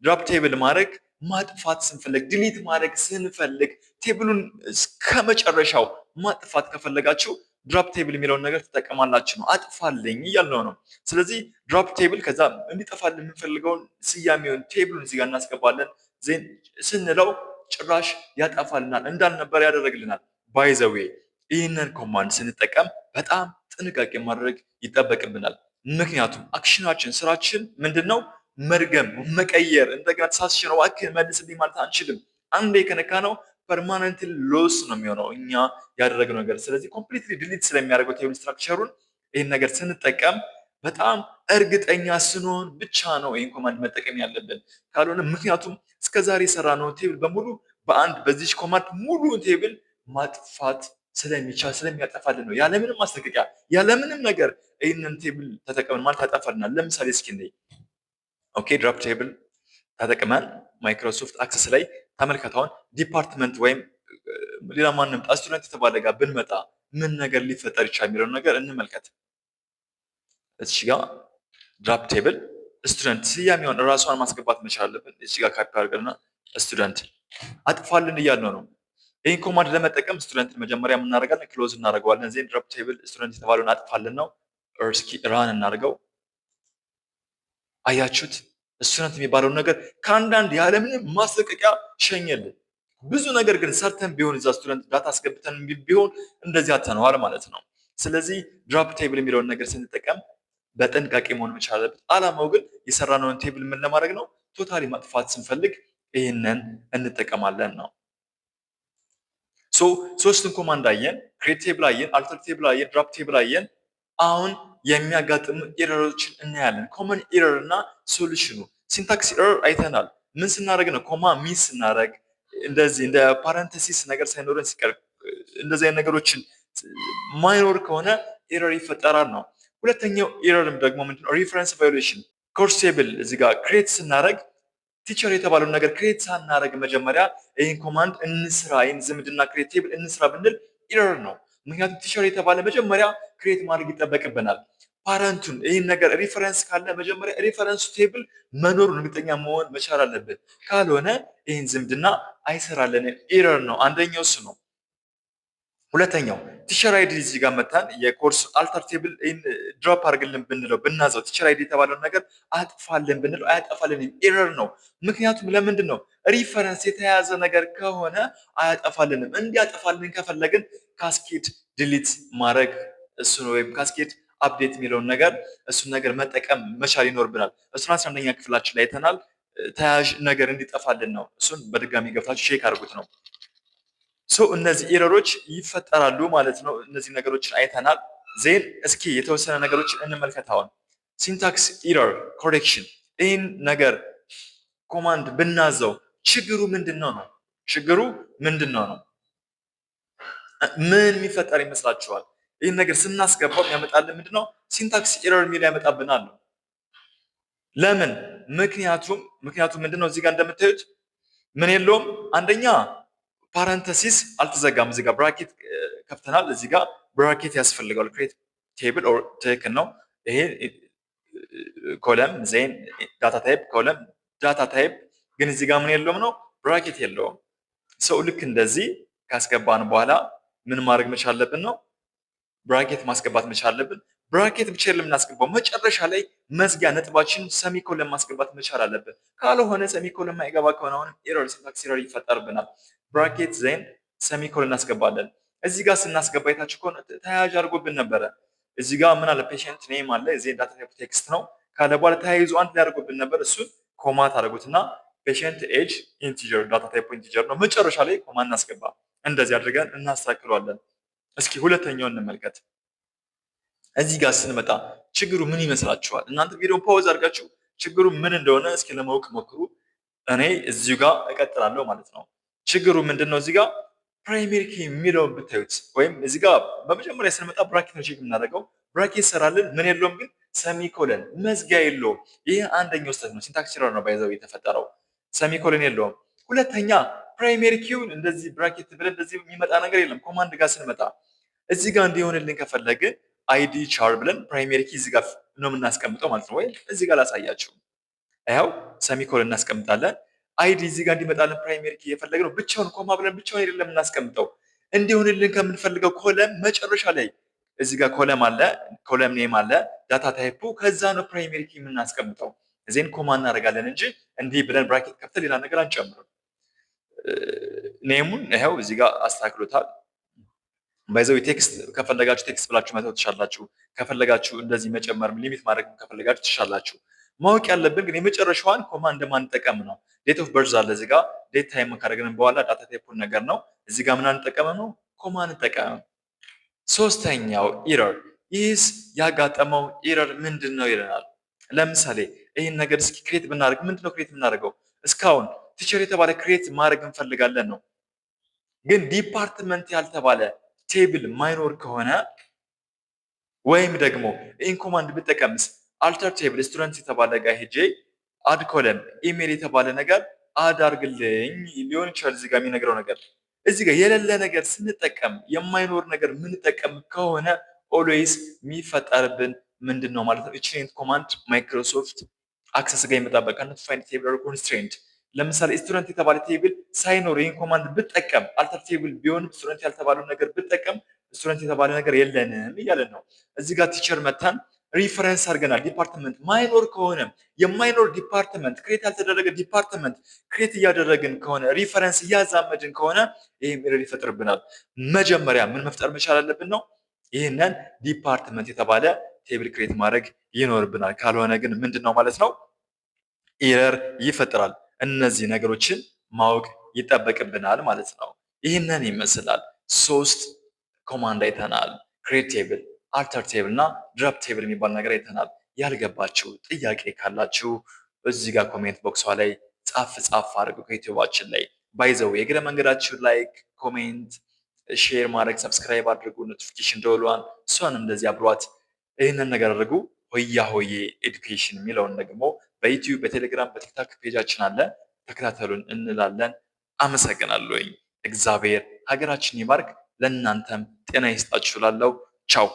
ድሮፕ ቴብል ማድረግ ማጥፋት ስንፈልግ፣ ዲሊት ማድረግ ስንፈልግ፣ ቴብሉን እስከ መጨረሻው ማጥፋት ከፈለጋችሁ ድሮፕ ቴብል የሚለውን ነገር ትጠቀማላችሁ ነው። አጥፋልኝ እያልነው ነው። ስለዚህ ድሮፕ ቴብል ከዛ እንዲጠፋልን የምንፈልገውን ስያሜውን ቴብሉን እዚህ ጋር እናስገባለን። ዜን ስንለው ጭራሽ ያጠፋልናል፣ እንዳልነበር ያደረግልናል። ባይ ዘ ዌይ ይህንን ኮማንድ ስንጠቀም በጣም ጥንቃቄ ማድረግ ይጠበቅብናል። ምክንያቱም አክሽናችን ስራችን ምንድነው? መርገም፣ መቀየር፣ እንደገና ተሳስቼ ነው እባክህ መልስልኝ ማለት አንችልም። አንዴ ከነካ ነው ፐርማነንት ሎስ ነው የሚሆነው እኛ ያደረግነው ነገር። ስለዚህ ኮምፕሊትሊ ዲሊት ስለሚያደርገው ቴብል ስትራክቸሩን ይህን ነገር ስንጠቀም በጣም እርግጠኛ ስንሆን ብቻ ነው ይህን ኮማንድ መጠቀም ያለብን። ካልሆነ ምክንያቱም እስከዛሬ የሰራነው ቴብል በሙሉ በአንድ በዚች ኮማንድ ሙሉ ቴብል ማጥፋት ስለሚቻል ስለሚያጠፋልን ነው። ያለምንም ማስጠንቀቂያ ያለምንም ነገር ይህንን ቴብል ተጠቀምን ማለት ያጠፋልናል። ለምሳሌ እስኪ ኦኬ ድሮፕ ቴብል ተጠቅመን ማይክሮሶፍት አክሰስ ላይ ተመልከታውን ዲፓርትመንት ወይም ሌላ ማንም ስቱደንት የተባለ ጋር ብንመጣ ምን ነገር ሊፈጠር ይችላል የሚለውን ነገር እንመልከት። እዚህ ጋር ድራፕ ቴብል ስቱደንት ስያሜውን እራሷን ማስገባት መቻል አለብን። እዚህ ጋር ካፒ አድርገንና ስቱደንት አጥፋልን እያልነው ነው። ይህን ኮማንድ ለመጠቀም ስቱደንትን መጀመሪያ የምናደርጋለን ክሎዝ እናደርገዋለን። ዜን ድራፕ ቴብል ስቱደንት የተባለውን አጥፋልን ነው። እስኪ ራን እናድርገው። አያችሁት? ስቱደንት የሚባለውን ነገር ከአንዳንድ ያለምንም ማስጠንቀቂያ ሸኘልን። ብዙ ነገር ግን ሰርተን ቢሆን እዛ ስቱደንት ዳታ አስገብተን ቢሆን እንደዚህ አተነዋል ማለት ነው። ስለዚህ ድራፕ ቴብል የሚለውን ነገር ስንጠቀም በጥንቃቄ መሆን መቻል አለበት። አላማው ግን የሰራነውን ቴብል ምን ለማድረግ ነው? ቶታሊ ማጥፋት ስንፈልግ ይህንን እንጠቀማለን ነው። ሶስቱን ኮማንድ አየን፣ ክሬት ቴብል አየን፣ አልተር ቴብል አየን፣ ድራፕ ቴብል አየን። አሁን የሚያጋጥሙ ኤረሮችን እናያለን። ኮመን ኤረር እና ሶሉሽኑ። ሲንታክስ ኤረር አይተናል። ምን ስናደርግ ነው? ኮማ ሚስ ስናደርግ እንደዚህ እንደ ፓረንተሲስ ነገር ሳይኖረን ሲቀር እንደዚህ አይነት ነገሮችን ማይኖር ከሆነ ኤረር ይፈጠራል ነው። ሁለተኛው ኤረርም ደግሞ ምንድነው? ሪፈረንስ ቫዮሌሽን። ኮርስ ቴብል እዚህ ጋር ክሬት ስናደርግ ቲቸር የተባለውን ነገር ክሬት ሳናደርግ መጀመሪያ ይህን ኮማንድ እንስራ፣ ይህን ዝምድና ክሬት ቴብል እንስራ ብንል ኤረር ነው። ምክንያቱም ቲቸር የተባለ መጀመሪያ ክሬት ማድረግ ይጠበቅብናል። ፓረንቱን ይህን ነገር ሪፈረንስ ካለ መጀመሪያ ሪፈረንሱ ቴብል መኖሩን እርግጠኛ መሆን መቻል አለብን። ካልሆነ ይህን ዝምድና አይሰራልንም፣ ኤረር ነው። አንደኛው እሱ ነው። ሁለተኛው ቲቸር አይዲ እዚህ ጋር መታን የኮርስ አልተር ቴብል ድሮፕ አድርግልን ብንለው ብናዘው ቲቸር አይዲ የተባለውን ነገር አጥፋልን ብንለው አያጠፋልንም፣ ኤረር ነው። ምክንያቱም ለምንድን ነው? ሪፈረንስ የተያዘ ነገር ከሆነ አያጠፋልንም። እንዲያጠፋልን ከፈለግን ካስኬድ ዲሊት ማድረግ እሱን ወይም ካስኬድ አፕዴት የሚለውን ነገር እሱን ነገር መጠቀም መቻል ይኖርብናል። እሱን 11ኛ ክፍላችን ላይ አይተናል። ተያያዥ ነገር እንዲጠፋልን ነው። እሱን በድጋሚ ገብታችሁ ቼክ አድርጉት ነው። እነዚህ ኤረሮች ይፈጠራሉ ማለት ነው። እነዚህ ነገሮችን አይተናል። ዜን እስኪ የተወሰነ ነገሮችን እንመልከት። አሁን ሲንታክስ ኤረር ኮሬክሽን፣ ይህን ነገር ኮማንድ ብናዘው ችግሩ ምንድን ነው ነው? ችግሩ ምንድን ነው ነው? ምን የሚፈጠር ይመስላችኋል? ይህን ነገር ስናስገባው የሚያመጣልን ምንድን ነው? ሲንታክስ ኤረር የሚል ያመጣብናል ነው። ለምን? ምክንያቱም ምንድን ነው? እዚህ ጋር እንደምታዩት ምን የለውም። አንደኛ ፓረንተሲስ አልተዘጋም። እዚህ ጋር ብራኬት ከፍተናል። እዚህ ጋር ብራኬት ያስፈልጋል። ክሬት ቴብል ኦር ትክክል ነው። ይሄ ኮለም ዜን ዳታ ታይፕ ኮለም ዳታ ታይፕ፣ ግን እዚህ ጋር ምን የለውም ነው? ብራኬት የለውም። ልክ እንደዚህ ካስገባን በኋላ ምን ማድረግ መቻል አለብን ነው? ብራኬት ማስገባት መቻል አለብን። ብራኬት ብቻ የምናስገባው መጨረሻ ላይ መዝጊያ ነጥባችን ሰሚኮለን ማስገባት መቻል አለብን። ካልሆነ ሰሚኮለን ማይገባ ከሆነ አሁንም ኤረር ሲንታክስ ኤረር ይፈጠርብናል። ብራኬት ዜን ሰሚኮለን እናስገባለን። እዚህ ጋር ስናስገባ የታችሁ ከሆነ ተያያዥ አድርጎብን ነበረ። እዚህ ጋር ምን አለ? ፔሽንት ኔም አለ። ዜን ዳታ ታይፕ ቴክስት ነው ካለ በኋላ ተያይዞ አንድ ላይ አድርጎብን ነበር። እሱን ኮማ ታደርጉትና ፔሽንት ኤጅ ኢንቲጀር ዳታ ታይፕ ኢንቲጀር ነው። መጨረሻ ላይ ኮማ እናስገባ። እንደዚህ አድርገን እናስተካክለዋለን። እስኪ ሁለተኛውን እንመልከት። እዚህ ጋር ስንመጣ ችግሩ ምን ይመስላችኋል? እናንተ ቪዲዮን ፓውዝ አድርጋችሁ ችግሩ ምን እንደሆነ እስኪ ለማወቅ ሞክሩ። እኔ እዚሁ ጋር እቀጥላለሁ ማለት ነው። ችግሩ ምንድን ነው? እዚህ ጋር ፕራይሜሪ ኪ የሚለውን ብታዩት ወይም እዚህ ጋር በመጀመሪያ ስንመጣ ብራኬት ነው ቼክ የምናደርገው። ብራኬት ሰራልን፣ ምን የለውም ግን ሰሚኮለን መዝጊያ የለውም። ይህ አንደኛው ስህተት ነው። ሲንታክስ ኤረር ነው ባይዘው የተፈጠረው። ሰሚኮለን የለውም። ሁለተኛ ፕራይሜሪ ኪውን እንደዚህ ብራኬት ብለን እንደዚህ የሚመጣ ነገር የለም። ኮማንድ ጋር ስንመጣ እዚህ ጋር እንዲሆንልን ከፈለግን አይዲ ቻር ብለን ፕራይሜሪ ኪ እዚህ ጋር ነው የምናስቀምጠው ማለት ነው። ወይ እዚህ ጋር ላሳያችሁ። ይኸው ሰሚኮለን እናስቀምጣለን። አይዲ እዚህ ጋር እንዲመጣልን ፕራይሜሪ ኪ የፈለግነው ብቻውን ኮማ ብለን ብቻውን አይደለም የምናስቀምጠው። እንዲሆንልን ከምንፈልገው ኮለም መጨረሻ ላይ እዚህ ጋር ኮለም አለ፣ ኮለም ኔም አለ፣ ዳታ ታይፑ ከዛ ነው ፕራይሜሪ ኪ የምናስቀምጠው። እዚህን ኮማ እናደርጋለን እንጂ እንዲህ ብለን ብራኬት ከፍተን ሌላ ነገር አንጨምርም። ኔሙን ይኸው እዚህ ጋር አስተካክሎታል። ባይዘው ቴክስት ከፈለጋችሁ ቴክስት ብላችሁ መተው ትችላላችሁ። ከፈለጋችሁ እንደዚህ መጨመር ሊሚት ማድረግ ከፈለጋችሁ ትችላላችሁ። ማወቅ ያለብን ግን የመጨረሻዋን ኮማ እንደማንጠቀም ነው። ዴት ኦፍ በርዝ አለ እዚህ ጋር ዴት ታይም ካደረግን በኋላ ዳታ ታይፑን ነገር ነው። እዚህ ጋር ምን አንጠቀም ነው? ኮማ አንጠቀም። ሶስተኛው ኢረር፣ ይህስ ያጋጠመው ኢረር ምንድን ነው ይለናል። ለምሳሌ ይህን ነገር እስኪ ክሬት ብናደርግ ምንድነው ክሬት የምናደርገው? እስካሁን ቲቸር የተባለ ክሬት ማድረግ እንፈልጋለን ነው። ግን ዲፓርትመንት ያልተባለ ቴብል ማይኖር ከሆነ ወይም ደግሞ ይህን ኮማንድ ብጠቀምስ አልተር ቴብል ስቱደንት የተባለ ጋር ሄጄ አድ ኮለም ኢሜል የተባለ ነገር አድ አድርግልኝ ሊሆን ይችላል። እዚህ ጋር የሚነግረው ነገር እዚህ ጋር የሌለ ነገር ስንጠቀም የማይኖር ነገር የምንጠቀም ከሆነ ኦልዌይስ የሚፈጠርብን ምንድነው ማለት ነው? እቺን ኮማንድ ማይክሮሶፍት አክሰስ ጋር ይመጣበቃ ፋይንድ ቴብል ኦር ኮንስትሬንት። ለምሳሌ ስቱደንት የተባለ ቴብል ሳይኖር ይህን ኮማንድ ብጠቀም አልተር ቴብል ቢሆንም ስቱደንት ያልተባለው ነገር ብጠቀም ስቱደንት የተባለ ነገር የለንም እያለን ነው። እዚህ ጋር ቲቸር መታን ሪፈረንስ አድርገናል። ዲፓርትመንት ማይኖር ከሆነ የማይኖር ዲፓርትመንት ክሬት ያልተደረገ ዲፓርትመንት ክሬት እያደረግን ከሆነ ሪፈረንስ እያዛመድን ከሆነ ይህም ኤረር ይፈጥርብናል። መጀመሪያ ምን መፍጠር መቻል አለብን ነው ይህንን ዲፓርትመንት የተባለ ቴብል ክሬት ማድረግ ይኖርብናል። ካልሆነ ግን ምንድን ነው ማለት ነው ኤረር ይፈጥራል። እነዚህ ነገሮችን ማወቅ ይጠበቅብናል ማለት ነው። ይህንን ይመስላል 3 ኮማንድ አይተናል። ክሬት ቴብል፣ አልተር ቴብል እና ድሮፕ ቴብል የሚባል ነገር አይተናል። ያልገባችሁ ጥያቄ ካላችሁ እዚህ ጋር ኮሜንት ቦክሷ ላይ ጻፍ አድርጉ ከዩቲዩባችን ላይ ባይዘው የእግረ መንገዳችሁ ላይክ፣ ኮሜንት፣ ሼር ማድረግ ሰብስክራይብ አድርጉ። ኖቲፊኬሽን ደወሏን እሷንም እንደዚህ አብሯት። ይህንን ነገር አድርጉ። ሆያ ሆዬ ኤዱኬሽን የሚለውን ደግሞ በዩቲዩብ በቴሌግራም በቲክታክ ፔጃችን አለ፣ ተከታተሉን እንላለን። አመሰግናለሁኝ። እግዚአብሔር ሀገራችን ይባርክ። ለእናንተም ጤና ይስጣችሁ። ላለው ቻው